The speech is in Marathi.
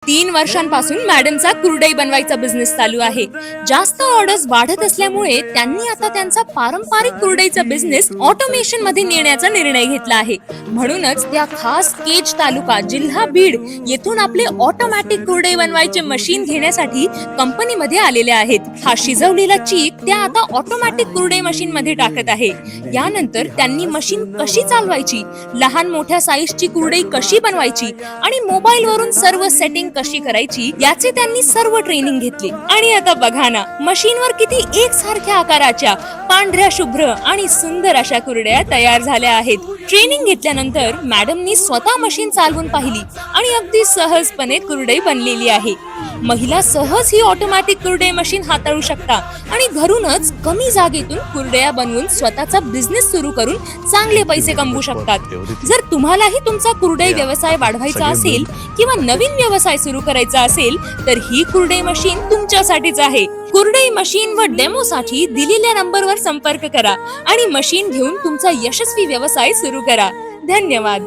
3 वर्षांपासून मॅडमचा कुरडई बनवायचा बिझनेस चालू आहे. जास्त ऑर्डर्स वाढत असल्यामुळे त्यांनी आता त्यांचा पारंपरिक कुरडईचा बिझनेस ऑटोमेशन मध्ये नेण्याचा निर्णय घेतला आहे. म्हणूनच त्या खास केज तालुका जिल्हा बीड येथून आपले ऑटोमॅटिक कुरडई बनवायचे मशीन घेण्यासाठी कंपनीमध्ये आलेले आहेत. हा शिजवलेला चीक त्या आता ऑटोमॅटिक कुरडई मशीन मध्ये टाकत आहे. यानंतर त्यांनी मशीन कशी चालवायची, लहान मोठ्या साईजची कुरडई कशी बनवायची आणि मोबाईल वरून सर्व सेटिंग कशी करायची याचे त्यांनी सर्व ट्रेनिंग घेतले. आणि आता बघा ना, मशीनवर किती एकसारख्या आकाराच्या पांढऱ्या शुभ्र आणि सुंदर अशा कुरड्या तयार झाल्या आहेत. ट्रेनिंग घेतल्यानंतर मॅडमनी स्वतः मशीन चालवून पाहिली आणि अगदी सहजपणे कुरडई बनलेली आहे. महिला सहज ही ऑटोमॅटिक कुरडई मशीन हाताळू शकता आणि घरूनच कमी जागेतून कुरडया बनवून स्वतःचा बिझनेस सुरू करून चांगले पैसे कमवू शकतात. जर तुम्हालाही तुमचा कुरडई व्यवसाय वाढवायचा असेल किंवा नवीन व्यवसाय सुरू करायचा असेल तर ही कुरडई मशीन तुमच्यासाठीच आहे. कुरडई मशीन व डेमो साठी दिलेल्या नंबरवर संपर्क करा आणि मशीन घेऊन तुमचा यशस्वी व्यवसाय सुरू करा. धन्यवाद.